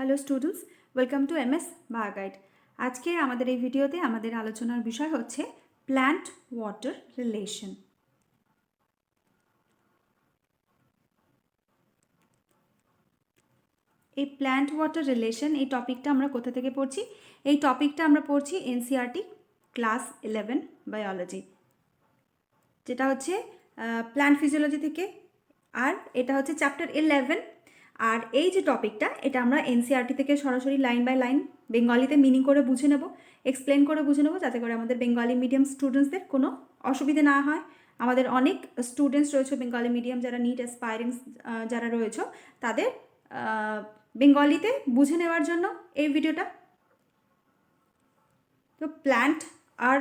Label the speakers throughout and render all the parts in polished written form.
Speaker 1: Hello students, welcome to MS bio guide. আজকে আমাদের এই ভিডিওতে আমাদের আলোচনার বিষয় হচ্ছে প্ল্যান্ট ওয়াটার রিলেশন। এই প্ল্যান্ট ওয়াটার রিলেশন এই টপিকটা আমরা কোথা থেকে পড়ছি? এই টপিকটা আমরা পড়ছি এনসিইআরটি ক্লাস 11 বায়োলজি, যেটা হচ্ছে প্ল্যান্ট ফিজিওলজি থেকে, আর এটা হচ্ছে চ্যাপ্টার 11। আর এই যে টপিকটা, এটা আমরা এনসিইআরটি থেকে সরাসরি লাইন বাই লাইন বেঙ্গলিতে মিনিং করে বুঝে নেব, এক্সপ্লেন করে বুঝে নেব, যাতে করে আমাদের বেঙ্গলি মিডিয়াম স্টুডেন্টসদের কোনো অসুবিধে না হয়। আমাদের অনেক স্টুডেন্টস রয়েছে বেঙ্গলি মিডিয়াম, যারা নিট অ্যাসপায়ারিংস যারা রয়েছে, তাদের বেঙ্গলিতে বুঝে নেওয়ার জন্য এই ভিডিওটা। তো প্ল্যান্ট আর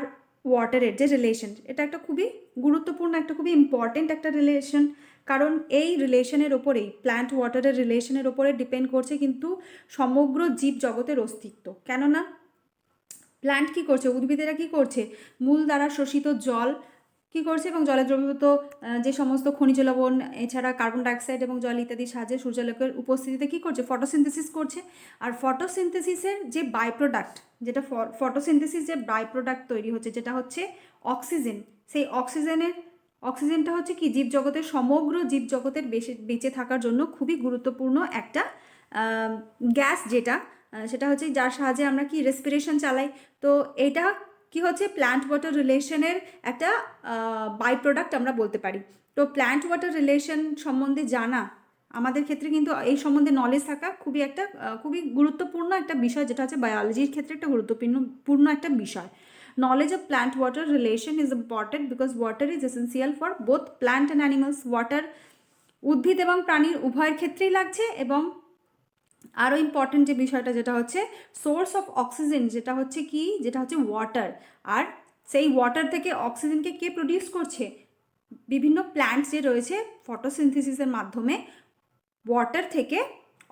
Speaker 1: ওয়াটারের যে রিলেশন, এটা একটা খুবই গুরুত্বপূর্ণ, একটা খুবই ইম্পর্টেন্ট একটা রিলেশন। কারণ এই রিলেশনের ওপরেই, প্ল্যান্ট ওয়াটারের রিলেশনের ওপরে ডিপেন্ড করছে কিন্তু সমগ্র জীব জগতের অস্তিত্ব। কেননা প্ল্যান্ট কী করছে, উদ্ভিদেরা কী করছে, মূল দ্বারা শোষিত জল কী করছে এবং জলে দ্রবীভূত যে সমস্ত খনিজ লবণ, এছাড়া কার্বন ডাইঅক্সাইড এবং জল ইত্যাদির সাহায্যে সূর্যালোকের উপস্থিতিতে কী করছে, ফটোসিনথেসিস করছে। আর ফটোসিনথেসিসের যে বাই প্রোডাক্ট, যেটা ফটোসিনথেসিস যে বাই প্রোডাক্ট তৈরি হচ্ছে, যেটা হচ্ছে অক্সিজেন, সেই অক্সিজেনটা হচ্ছে কি জীবজগতের, সমগ্র জীবজগতের বেঁচে থাকার জন্য খুবই গুরুত্বপূর্ণ একটা গ্যাস, যেটা সেটা হচ্ছে যার সাহায্যে আমরা কি রেসপিরেশন চালাই। তো এটা কি হচ্ছে, প্ল্যান্ট ওয়াটার রিলেশনের একটা বাই প্রোডাক্ট আমরা বলতে পারি। তো প্ল্যান্ট ওয়াটার রিলেশন সম্বন্ধে জানা আমাদের ক্ষেত্রে কিন্তু, এই সম্বন্ধে নলেজ থাকা খুবই গুরুত্বপূর্ণ একটা বিষয়, যেটা হচ্ছে বায়োলজির ক্ষেত্রে একটা গুরুত্বপূর্ণ একটা বিষয়। Knowledge of plant water relation is important because water is essential for both plant and animals. Water উদ্ভিদ এবং প্রাণীর উভয়ের ক্ষেত্রেই লাগছে, এবং আরও ইম্পর্টেন্ট যে বিষয়টা, যেটা হচ্ছে সোর্স অফ অক্সিজেন, যেটা হচ্ছে কি, যেটা হচ্ছে ওয়াটার। আর সেই ওয়াটার থেকে অক্সিজেনকে কে প্রডিউস করছে, বিভিন্ন প্ল্যান্টস যে রয়েছে ফটোসিনথেসিসের মাধ্যমে ওয়াটার থেকে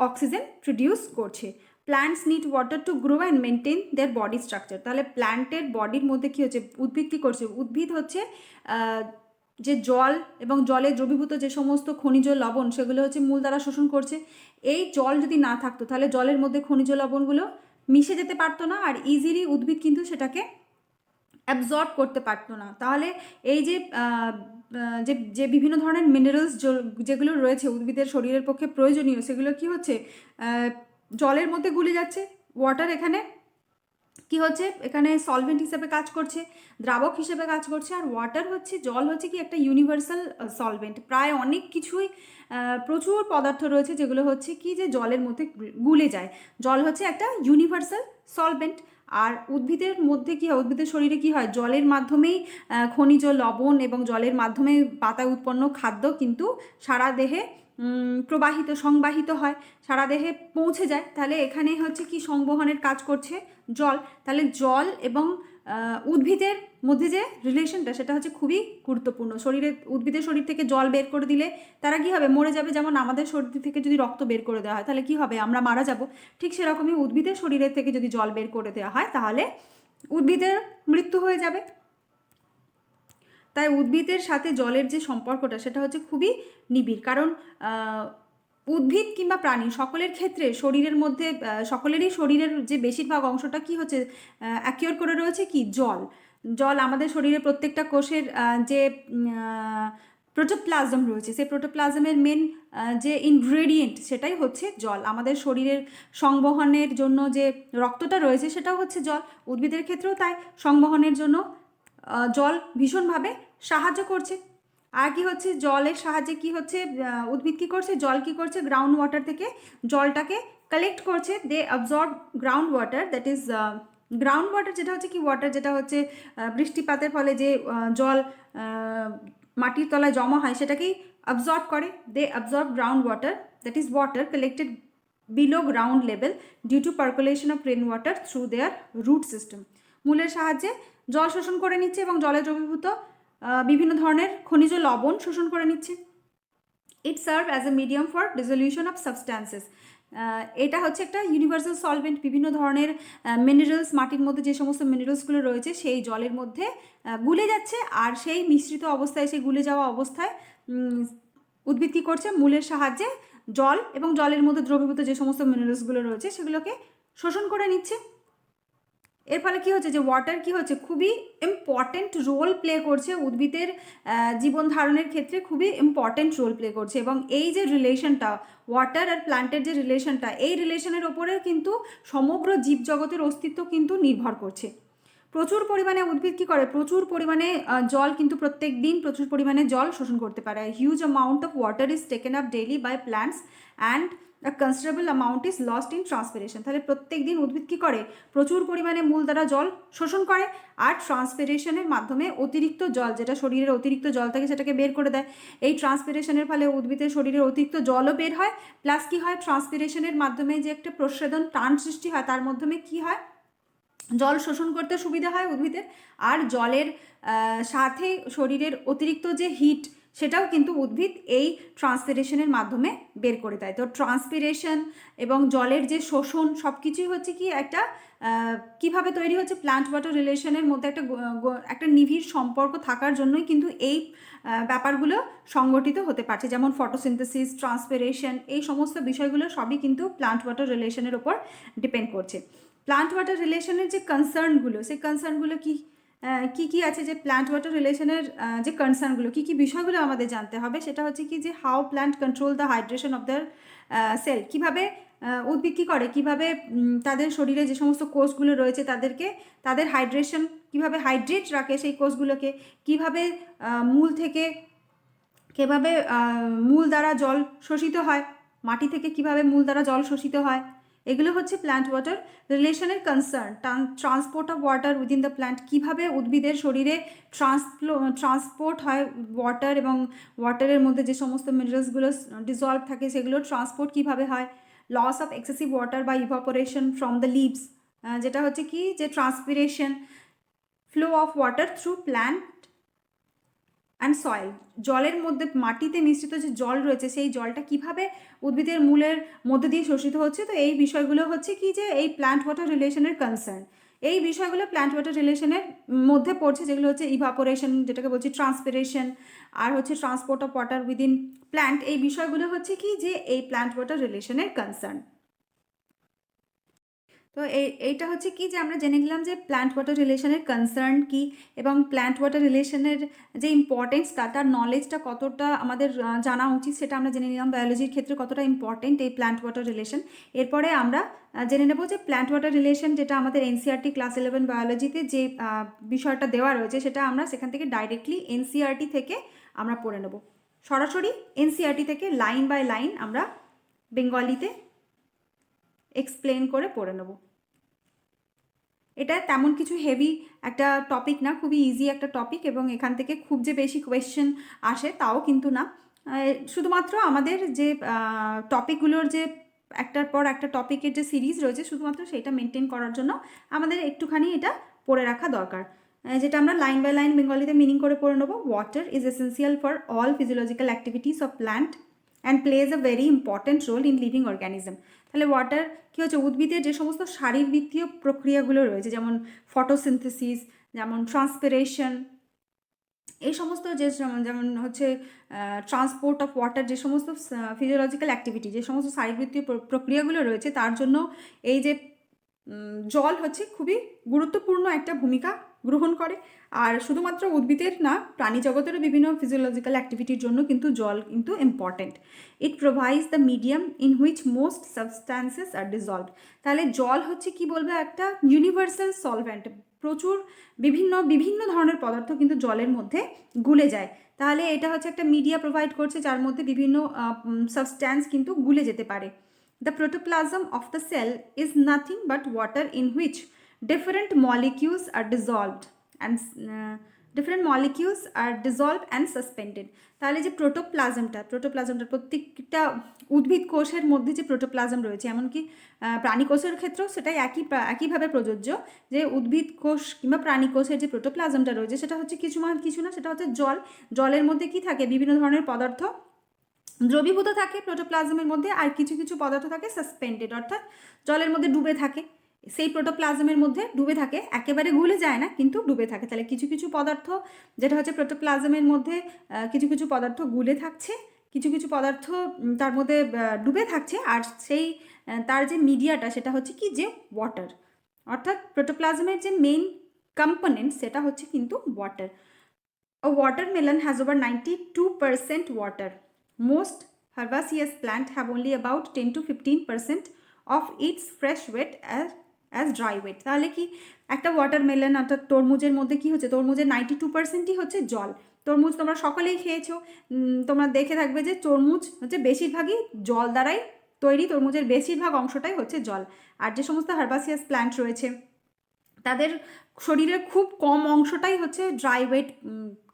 Speaker 1: অক্সিজেন প্রডিউস করছে। Plants need water to grow and maintain there body structure. তাহলে প্ল্যান্টের বডির মধ্যে কী হচ্ছে, উদ্ভিদ কী করছে, উদ্ভিদ হচ্ছে যে জল এবং জলে দ্রবীভূত যে সমস্ত খনিজ লবণ, সেগুলো হচ্ছে মূল দ্বারা শোষণ করছে। এই জল যদি না থাকতো, তাহলে জলের মধ্যে খনিজ লবণগুলো মিশে যেতে পারতো না, আর ইজিলি উদ্ভিদ কিন্তু সেটাকে অ্যাবজর্ব করতে পারতো না। তাহলে এই যে যে বিভিন্ন ধরনের মিনারেলস যেগুলো রয়েছে উদ্ভিদের শরীরের পক্ষে প্রয়োজনীয়, সেগুলো কি হচ্ছে, জলের মধ্যে গুলে যাচ্ছে। ওয়াটার এখানে কি হচ্ছে, এখানে সলভেন্ট হিসেবে কাজ করছে, দ্রাবক হিসেবে কাজ করছে। আর ওয়াটার হচ্ছে, জল হচ্ছে কি একটা ইউনিভার্সাল সলভেন্ট। প্রায় অনেক কিছুই, প্রচুর পদার্থ রয়েছে যেগুলো হচ্ছে কি, যে জলের মধ্যে গুলে যায়। জল হচ্ছে একটা ইউনিভার্সাল সলভেন্ট। আর উদ্ভিদের মধ্যে কী হয়, উদ্ভিদের শরীরে কী হয়, জলের মাধ্যমেই খনিজ লবণ এবং জলের মাধ্যমে পাতায় উৎপন্ন খাদ্য কিন্তু সারা দেহে সংবাহিত হয়, সারা দেহে পৌঁছে যায়। তাহলে এখানে হচ্ছে কি, সংবহনের কাজ করছে জল। তাহলে জল এবং উদ্ভিদের মধ্যে যে রিলেশনটা, সেটা হচ্ছে খুবই গুরুত্বপূর্ণ। উদ্ভিদের শরীর থেকে জল বের করে দিলে তারা কি হবে, মরে যাবে। যেমন আমাদের শরীর থেকে যদি রক্ত বের করে দেওয়া হয়, তাহলে কি হবে, আমরা মারা যাব। ঠিক সেরকমই উদ্ভিদের শরীরের থেকে যদি জল বের করে দেওয়া হয়, তাহলে উদ্ভিদের মৃত্যু হয়ে যাবে। তাই উদ্ভিদের সাথে জলের যে সম্পর্কটা, সেটা হচ্ছে খুবই নিবিড়। কারণ উদ্ভিদ কিংবা প্রাণী সকলের ক্ষেত্রে শরীরের মধ্যে, সকলেরই শরীরের যে বেশিরভাগ অংশটা কি হচ্ছে, অ্যাকিওর করে রয়েছে কি, জল আমাদের শরীরের প্রত্যেকটা কোষের যে প্রোটোপ্লাজম রয়েছে, সেই প্রোটোপ্লাজমের মেন যে ইনগ্রেডিয়েন্ট, সেটাই হচ্ছে জল। আমাদের শরীরের সংবহনের জন্য যে রক্তটা রয়েছে, সেটাও হচ্ছে জল। উদ্ভিদের ক্ষেত্রেও তাই, সংবহনের জন্য জল ভীষণভাবে সাহায্য করছে। আর কি হচ্ছে, জলের সাহায্যে কি হচ্ছে, উদ্ভিদ কী করছে, জল কী করছে, গ্রাউন্ড ওয়াটার থেকে জলটাকে কালেক্ট করছে। They absorb ground water, that is ground water, যেটা হচ্ছে কি, ওয়াটার যেটা হচ্ছে বৃষ্টিপাতের ফলে যে জল মাটির তলায় জমা হয়, সেটাকেই অ্যাবজর্ব করে। They absorb ground water, that is water collected below ground level due to percolation of rain water through their root system. মূলের সাহায্যে জল শোষণ করে নিচ্ছে এবং জলে দ্রবীভূত বিভিন্ন ধরনের খনিজ লবণ শোষণ করে নিচ্ছে। It serve as a medium for dissolution of substances. এটা হচ্ছে একটা ইউনিভার্সাল সলভেন্ট। বিভিন্ন ধরনের মিনারেলস, মাটির মধ্যে যে সমস্ত মিনারেলসগুলো রয়েছে, সেই জলের মধ্যে গুলে যাচ্ছে, আর সেই মিশ্রিত অবস্থায়, সেই গুলে যাওয়া অবস্থায় উদ্ভিদ কী করছে, মূলের সাহায্যে জল এবং জলের মধ্যে দ্রবীভূত যে সমস্ত মিনারেলসগুলো রয়েছে সেগুলোকে শোষণ করে নিচ্ছে। এর ফলে কী হচ্ছে, যে ওয়াটার কী হচ্ছে, খুবই ইম্পর্টেন্ট রোল প্লে করছে উদ্ভিদের জীবন ধারণের ক্ষেত্রে, খুবই ইম্পর্টেন্ট রোল প্লে করছে। এবং এই যে রিলেশনটা, ওয়াটার আর প্ল্যান্টের যে রিলেশনটা, এই রিলেশনের ওপরে কিন্তু সমগ্র জীবজগতের অস্তিত্ব কিন্তু নির্ভর করছে। প্রচুর পরিমাণে উদ্ভিদ কী করে, প্রচুর পরিমাণে জল কিন্তু প্রত্যেক দিন প্রচুর পরিমাণে জল শোষণ করতে পারে। Huge amount of water is taken up daily by plants and a considerable amount is lost in transpiration. তাহলে প্রত্যেক দিন উদ্ভিদ কী করে, প্রচুর পরিমাণে মূল দ্বারা জল শোষণ করে, আর ট্রান্সপিরেশনের মাধ্যমে অতিরিক্ত জল, যেটা শরীরের অতিরিক্ত জল থাকে সেটাকে বের করে দেয়। এই ট্রান্সপিরেশনের ফলে উদ্ভিদের শরীরের অতিরিক্ত জলও বের হয়, প্লাস কী হয়, ট্রান্সপিরেশনের মাধ্যমে যে একটা প্রস্বেদন টান সৃষ্টি হয়, তার মাধ্যমে কী হয়, জল শোষণ করতে সুবিধা হয় উদ্ভিদের। আর জলের সাথে শরীরের অতিরিক্ত যে হিট, সেটাও কিন্তু উদ্ভিদ এই ট্রান্সপিরেশনের মাধ্যমে বের করে দেয়। তো ট্রান্সপিরেশন এবং জলের যে শোষণ সব কিছুই হচ্ছে কি একটা কীভাবে তৈরি হচ্ছে, প্ল্যান্ট ওয়াটার রিলেশনের মধ্যে একটা নিবিড় সম্পর্ক থাকার জন্যই কিন্তু এই ব্যাপারগুলো সংগঠিত হতে পারছে। যেমন ফটোসিনথেসিস, ট্রান্সপিরেশন, এই সমস্ত বিষয়গুলো সবই কিন্তু প্ল্যান্ট ওয়াটার রিলেশনের ওপর ডিপেন্ড করছে। প্ল্যান্ট ওয়াটার রিলেশনের যে কনসার্নগুলো, সেই কনসার্নগুলো কী আছে, যে প্ল্যান্ট ওয়াটার রিলেশনের যে কনসার্নগুলো কী বিষয়গুলো আমাদের জানতে হবে, সেটা হচ্ছে কি, যে how plant control the hydration of the cell. কীভাবে উদ্ভিদ কী করে, কীভাবে তাদের শরীরে যে সমস্ত কোষগুলো রয়েছে তাদের হাইড্রেশন কীভাবে হাইড্রেট রাখে, সেই কোষগুলোকে কীভাবে মূল থেকে কীভাবে মূল দ্বারা জল শোষিত হয়, মাটি থেকে কীভাবে মূল দ্বারা জল শোষিত হয়, এগুলো হচ্ছে প্ল্যান্ট ওয়াটার রিলেশনের concern. Transport of water within the plant, কীভাবে উদ্ভিদের শরীরে ট্রান্সপোর্ট হয় ওয়াটার, এবং ওয়াটারের মধ্যে যে সমস্ত মিনারেলসগুলো ডিজলভ থাকে সেগুলোর ট্রান্সপোর্ট কীভাবে হয়। Loss of excessive water by evaporation from the leaves, যেটা হচ্ছে কি, যে transpiration, flow of water through plant and soil, জলের মধ্যে মাটিতে মিশ্রিত যে জল রয়েছে সেই জলটা কিভাবে উদ্ভিদের মূলের মধ্যে দিয়ে শোষিত হচ্ছে। তো এই বিষয়গুলো হচ্ছে কি, যে এই প্ল্যান্ট ওয়াটার রিলেশনের কনসার্ন। এই বিষয়গুলো প্ল্যান্ট ওয়াটার রিলেশনের মধ্যে পড়ছে, যেগুলো হচ্ছে ইভাপোরেশন, যেটাকে বলছি ট্রান্সপিরেশন, আর হচ্ছে transport of water within plant. এই বিষয়গুলো হচ্ছে কি, যে এই প্ল্যান্ট ওয়াটার রিলেশনের কনসার্ন। তো এইটা হচ্ছে কি, যে আমরা জেনে নিলাম যে প্ল্যান্ট ওয়াটার রিলেশনের কনসার্ন কি, এবং প্ল্যান্ট ওয়াটার রিলেশনের যে ইম্পর্টেন্স, তার নলেজটা কতটা আমাদের জানা উচিত, সেটা আমরা জেনে নিলাম। বায়োলজির ক্ষেত্রে কতটা ইম্পর্টেন্ট এই প্ল্যান্ট ওয়াটার রিলেশন। এরপরে আমরা জেনে নেব যে প্ল্যান্ট ওয়াটার রিলেশন, যেটা আমাদের এনসিইআরটি ক্লাস 11 বায়োলজিতে যে বিষয়টা দেওয়া রয়েছে, সেটা আমরা সেখান থেকে ডাইরেক্টলি এনসিইআরটি থেকে আমরা পড়ে নেব। সরাসরি এনসিইআরটি থেকে লাইন বাই লাইন আমরা বেঙ্গলিতে এক্সপ্লেন করে পড়ে নেব। এটা তেমন কিছু হেভি একটা টপিক না, খুবই ইজি একটা টপিক, এবং এখান থেকে খুব যে বেশি কোয়েশ্চেন আসে তাও কিন্তু না। শুধুমাত্র আমাদের যে টপিকগুলোর যে একটার পর একটা টপিকের যে সিরিজ রয়েছে, শুধুমাত্র সেইটা মেনটেন করার জন্য আমাদের একটুখানি এটা পড়ে রাখা দরকার, যেটা আমরা লাইন বাই লাইন বেঙ্গলিতে মিনিং করে পড়ে নেব। Water is essential for all physiological activities of plant and plays a very important role in living organism. তাহলে ওয়াটার কী হচ্ছে, উদ্ভিদের যে সমস্ত শারীরবৃত্তীয় প্রক্রিয়াগুলো রয়েছে, যেমন ফটোসিনথেসিস, যেমন ট্রান্সপিরেশন, এই সমস্ত যেমন হচ্ছে ট্রান্সপোর্ট অফ ওয়াটার, যে সমস্ত ফিজিওলজিক্যাল অ্যাক্টিভিটি, যে সমস্ত শারীরবৃত্তীয় প্রক্রিয়াগুলো রয়েছে, তার জন্য এই যে জল হচ্ছে খুবই গুরুত্বপূর্ণ একটা ভূমিকা গ্রহণ করে। আর শুধুমাত্র উদ্ভিদের না, প্রাণী জগতেরও বিভিন্ন ফিজিওলজিক্যাল অ্যাক্টিভিটির জন্য কিন্তু জল কিন্তু important. It provides the medium in which most substances are dissolved. তাহলে জল হচ্ছে কি বলবো, একটা ইউনিভার্সাল সলভেন্ট। প্রচুর বিভিন্ন ধরনের পদার্থ কিন্তু জলের মধ্যে গুলে যায়। তাহলে এটা হচ্ছে একটা মিডিয়া প্রোভাইড করছে, যার মধ্যে বিভিন্ন সাবস্ট্যান্স কিন্তু গুলে যেতে পারে। The protoplasm of the cell is nothing but water in which different molecules are dissolved and suspended. তাহলে যে প্রোটোপ্লাজমটা প্রত্যেকটা উদ্ভিদ কোষের মধ্যে যে প্রোটোপ্লাজম রয়েছে, এমনকি প্রাণী কোষের ক্ষেত্রেও সেটাই একইভাবে প্রযোজ্য, যে উদ্ভিদ কোষ কিংবা প্রাণী কোষের যে প্রোটোপ্লাজমটা রয়েছে, সেটা হচ্ছে কিছু না, সেটা হচ্ছে জলের মধ্যে কি থাকে, বিভিন্ন ধরনের পদার্থ দ্রবীভূত থাকে প্রোটোপ্লাজমের মধ্যে, আর কিছু পদার্থ থাকে সাসপেন্ডেড, অর্থাৎ জলের মধ্যে ডুবে থাকে। সেই প্রোটোপ্লাজমের মধ্যে ডুবে থাকে, একেবারে গুলে যায় না, কিন্তু ডুবে থাকে। তাহলে কিছু পদার্থ যেটা হচ্ছে প্রোটোপ্লাজমের মধ্যে কিছু পদার্থ গুলে থাকছে, কিছু কিছু পদার্থ তার মধ্যে ডুবে থাকছে, আর সেই তার যে মিডিয়াটা সেটা হচ্ছে কি যে ওয়াটার, অর্থাৎ প্রোটোপ্লাজমের যে মেইন কম্পোনেন্ট সেটা হচ্ছে কিন্তু water. A watermelon has over 92% water. Most herbaceous plants have only about 10 to 15% of its fresh weight as dry weight. তাহলে কি একটা ওয়াটারমেলন অর্থাৎ তরমুজের মধ্যে কি হচ্ছে, তরমুজের 92%ই হচ্ছে জল। তরমুজ তোমরা সকলেই খেয়েছো, তোমরা দেখে থাকবে যে তরমুজ হচ্ছে বেশিরভাগই জল দ্বারাই তৈরি, তরমুজের বেশিরভাগ অংশটাই হচ্ছে জল। আর যে সমস্ত হার্বাসিয়াস প্ল্যান্ট রয়েছে তাদের শরীরের খুব কম অংশটাই হচ্ছে ড্রাই ওয়েট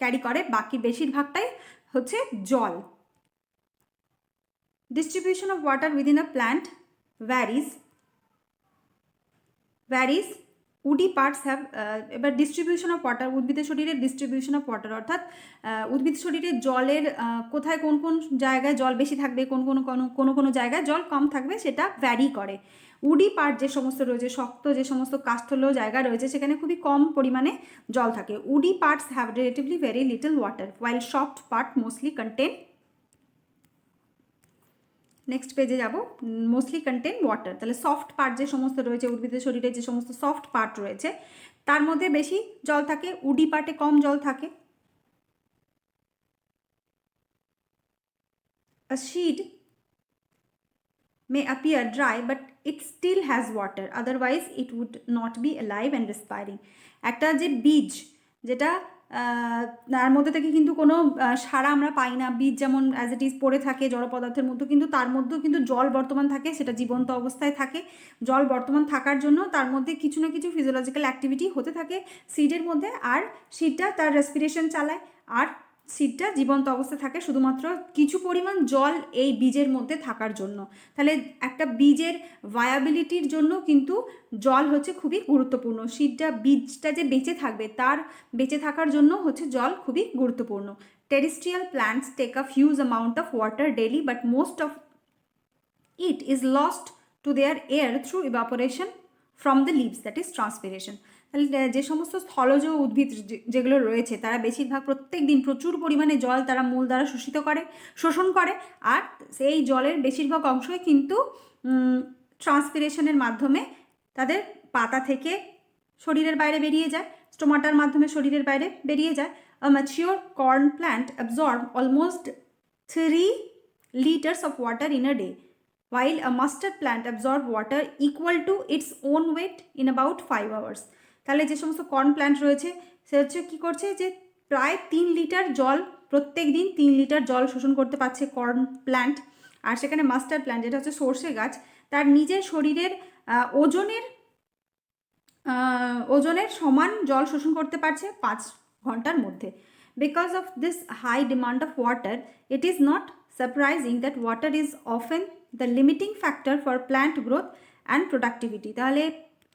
Speaker 1: ক্যারি করে, বাকি বেশিরভাগটাই হচ্ছে জল। Distribution of water within a plant varies. Woody parts have, এবার ডিস্ট্রিবিউশন অফ ওয়াটার, উদ্ভিদের শরীরের ডিস্ট্রিবিউশন অফ ওয়াটার অর্থাৎ উদ্ভিদ শরীরের জলের কোথায় কোন কোন জায়গায় জল বেশি থাকবে, কোন জায়গায় জল কম থাকবে সেটা ভ্যারি করে। উডি পার্ট যে সমস্ত রয়েছে, শক্ত যে সমস্ত কাষ্ঠল জায়গা রয়েছে সেখানে খুবই কম পরিমাণে জল থাকে। Woody parts have relatively very little water while soft part mostly contain, next পেজে যাব, মোস্টলি কন্টেন ওয়াটার। তাহলে সফট পার্ট যে সমস্ত রয়েছে, উদ্ভিদের শরীরে যে সমস্ত সফট পার্ট রয়েছে তার মধ্যে বেশি জল থাকে, উডি পার্টে কম জল থাকে। A seed may appear dry but it still has water, otherwise it would not be alive and respiring. একটা যে বীজ যেটা তার মধ্যে থেকে কিন্তু কোনো সারা আমরা পাই না, বীজ যেমন অ্যাজ ইট ইজ পড়ে থাকে জড় পদার্থের মধ্যে, কিন্তু তার মধ্যেও কিন্তু জল বর্তমান থাকে, সেটা জীবন্ত অবস্থায় থাকে। জল বর্তমান থাকার জন্য তার মধ্যে কিছু না কিছু ফিজিওলজিক্যাল অ্যাক্টিভিটি হতে থাকে সিডের মধ্যে, আর সিডটা তার রেসপিরেশন চালায়, আর সিডটা জীবন্ত অবস্থা থাকে শুধুমাত্র কিছু পরিমাণ জল এই বীজের মধ্যে থাকার জন্য। তাহলে একটা বীজের ভায়াবিলিটির জন্য কিন্তু জল হচ্ছে খুবই গুরুত্বপূর্ণ। বীজটা যে বেঁচে থাকবে তার বেঁচে থাকার জন্য হচ্ছে জল খুবই গুরুত্বপূর্ণ। Terrestrial plants take a huge amount of water daily but most of it is lost to their air through evaporation from the leaves, that is transpiration. তাহলে যে সমস্ত স্থলজ উদ্ভিদ যেগুলো রয়েছে তারা বেশিরভাগ প্রত্যেক দিন প্রচুর পরিমাণে জল তারা মূল দ্বারা শোষণ করে, আর সেই জলের বেশিরভাগ অংশই কিন্তু ট্রান্সপিরেশনের মাধ্যমে তাদের পাতা থেকে শরীরের বাইরে বেরিয়ে যায়, স্টোমাটার মাধ্যমে শরীরের বাইরে বেরিয়ে যায়। A mature corn plant absorb almost 3 liters of water in a day, while a mustard plant absorb water equal to its own weight in about 5 hours. তাহলে যে সমস্ত কর্ন প্ল্যান্ট রয়েছে সে হচ্ছে কী করছে, যে প্রায় 3 লিটার জল প্রত্যেক দিন 3 লিটার জল শোষণ করতে পারছে কর্ন প্ল্যান্ট। আর সেখানে মাস্টার্ড প্ল্যান্ট যেটা হচ্ছে সর্ষে গাছ, তার নিজের শরীরের ওজনের সমান জল শোষণ করতে পারছে 5 ঘন্টার মধ্যে। Because of this high demand of water it is not surprising that water is often the limiting factor for plant growth and productivity. তাহলে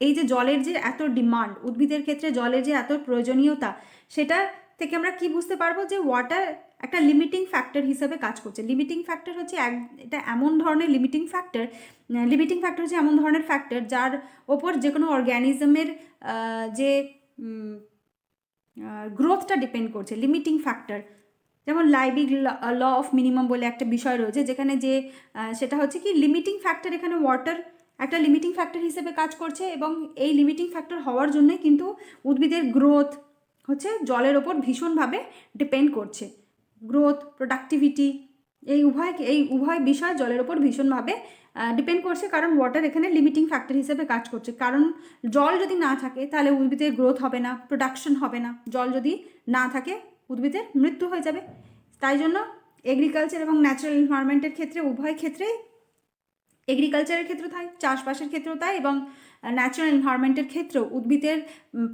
Speaker 1: এই যে জলের যে এত ডিমান্ড, উদ্ভিদের ক্ষেত্রে জলের যে এত প্রয়োজনীয়তা, সেটা থেকে আমরা কি বুঝতে পারবো যে ওয়াটার একটা লিমিটিং ফ্যাক্টর হিসেবে কাজ করছে। লিমিটিং ফ্যাক্টর হচ্ছে এটা এমন ধরনের লিমিটিং ফ্যাক্টর হচ্ছে এমন ধরনের ফ্যাক্টর যার ওপর যে কোনো অর্গ্যানিজমের যে গ্রোথটা ডিপেন্ড করছে। লিমিটিং ফ্যাক্টর যেমন লাইবিগ ল অফ মিনিমাম বলে একটা বিষয় রয়েছে, যেখানে যে সেটা হচ্ছে কি লিমিটিং ফ্যাক্টর, এখানে ওয়াটার একটা লিমিটিং ফ্যাক্টর হিসেবে কাজ করছে, এবং এই লিমিটিং ফ্যাক্টর হওয়ার জন্যই কিন্তু উদ্ভিদের গ্রোথ হচ্ছে জলের ওপর ভীষণভাবে ডিপেন্ড করছে। গ্রোথ, প্রোডাক্টিভিটি এই উভয় বিষয় জলের ওপর ভীষণভাবে ডিপেন্ড করছে, কারণ ওয়াটার এখানে লিমিটিং ফ্যাক্টর হিসেবে কাজ করছে। কারণ জল যদি না থাকে তাহলে উদ্ভিদের গ্রোথ হবে না, প্রোডাকশন হবে না। জল যদি না থাকে উদ্ভিদের মৃত্যু হয়ে যাবে। তাই জন্য এগ্রিকালচার এবং ন্যাচারাল এনভায়রনমেন্টের ক্ষেত্রে উভয় ক্ষেত্রেই, এগ্রিকালচারের ক্ষেত্রেও তাই, চাষবাসের ক্ষেত্রেও তাই, এবং ন্যাচারাল এনভায়রনমেন্টের ক্ষেত্রেও উদ্ভিদের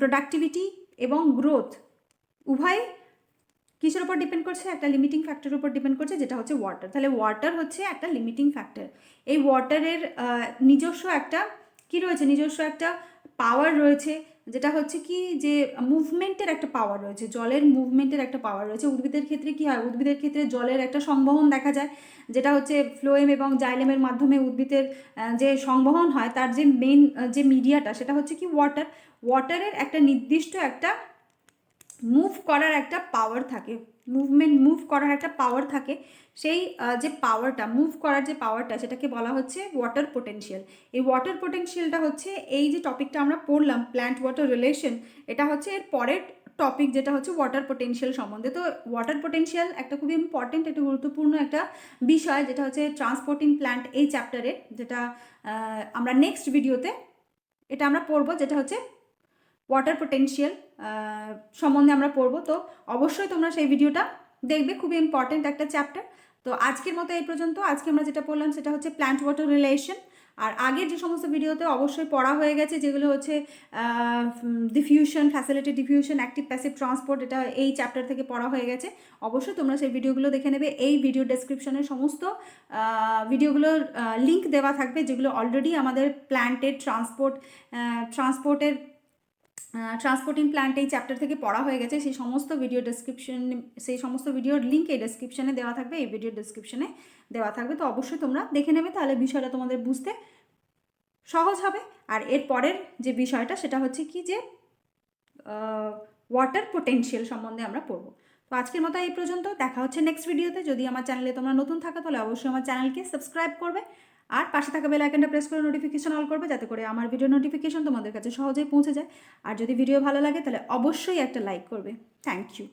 Speaker 1: প্রোডাক্টিভিটি এবং গ্রোথ উভয় কিসের উপর ডিপেন্ড করছে, একটা লিমিটিং ফ্যাক্টরের উপর ডিপেন্ড করছে, যেটা হচ্ছে ওয়াটার। তাহলে ওয়াটার হচ্ছে একটা লিমিটিং ফ্যাক্টর। এই ওয়াটারের নিজস্ব একটা কি রয়েছে, নিজস্ব একটা পাওয়ার রয়েছে, যেটা হচ্ছে কি যে মুভমেন্টের একটা পাওয়ার রয়েছে, জলের মুভমেন্টের একটা পাওয়ার রয়েছে। উদ্ভিদের ক্ষেত্রে কি হয়, উদ্ভিদের ক্ষেত্রে জলের একটা সংবহন দেখা যায়, যেটা হচ্ছে ফ্লোয়েম এবং জাইলেমের মাধ্যমে উদ্ভিদের যে সংবহন হয়, তার যে মেইন যে মিডিয়াটা সেটা হচ্ছে কি ওয়াটারের একটা নির্দিষ্ট একটা মুভ করার একটা পাওয়ার থাকে। মুভ করার একটা পাওয়ার থাকে, সেই যে পাওয়ারটা, মুভ করার যে পাওয়ারটা, সেটাকে বলা হচ্ছে ওয়াটার পোটেনশিয়াল। এই ওয়াটার পোটেনশিয়ালটা হচ্ছে এই যে টপিকটা আমরা পড়লাম প্ল্যান্ট ওয়াটার রিলেশন, এটা হচ্ছে এর পরের টপিক, যেটা হচ্ছে ওয়াটার পোটেনশিয়াল সম্বন্ধে। তো ওয়াটার পোটেনশিয়াল একটা খুবই ইম্পর্টেন্ট, একটা গুরুত্বপূর্ণ একটা বিষয়, যেটা হচ্ছে ট্রান্সপোর্ট ইন প্ল্যান্ট এই চ্যাপ্টারে, যেটা আমরা নেক্সট ভিডিওতে এটা আমরা পড়বো, যেটা হচ্ছে ওয়াটার পোটেনশিয়াল সম্বন্ধে আমরা পড়বো। তো অবশ্যই তোমরা সেই ভিডিওটা দেখবে, খুবই ইম্পর্টেন্ট একটা চ্যাপ্টার। তো আজকের মতো এই পর্যন্ত। আজকে আমরা যেটা পড়লাম সেটা হচ্ছে প্ল্যান্ট ওয়াটার রিলেশন। আর আগের যে সমস্ত ভিডিওতে অবশ্যই পড়া হয়ে গেছে, যেগুলো হচ্ছে diffusion, facility diffusion, active passive transport, এটা এই চ্যাপ্টার থেকে পড়া হয়ে গেছে। অবশ্যই তোমরা সেই ভিডিওগুলো দেখে নেবে। এই ভিডিও ডেসক্রিপশনে সমস্ত ভিডিওগুলোর লিঙ্ক দেওয়া থাকবে, যেগুলো অলরেডি আমাদের প্ল্যান্টের ট্রান্সপোর্টের ট্রান্সপোর্টিং প্ল্যান্ট এই চ্যাপ্টার থেকে পড়া হয়ে গেছে। সেই সমস্ত ভিডিওর লিঙ্ক এই ডেসক্রিপশনে দেওয়া থাকবে, এই ভিডিও ডেসক্রিপশনে দেওয়া থাকবে। তো অবশ্যই তোমরা দেখে নেবে, তাহলে বিষয়টা তোমাদের বুঝতে সহজ হবে। আর এর পরের যে বিষয়টা সেটা হচ্ছে কি, যে ওয়াটার পোটেনশিয়াল সম্বন্ধে আমরা পড়বো। তো আজকের মতো এই পর্যন্ত। দেখা হচ্ছে নেক্সট ভিডিওতে। যদি আমার চ্যানেলে তোমরা নতুন থাকো তাহলে অবশ্যই আমার চ্যানেলকে সাবস্ক্রাইব করবে, আর পাশে থাকা বেল আইকনটা প্রেস করে নোটিফিকেশন অল করবে, যাতে করে আমার ভিডিও নোটিফিকেশন তোমাদের কাছে সহজেই পৌঁছে যায়। আর যদি ভিডিও ভালো লাগে তাহলে অবশ্যই একটা লাইক করবে। Thank you.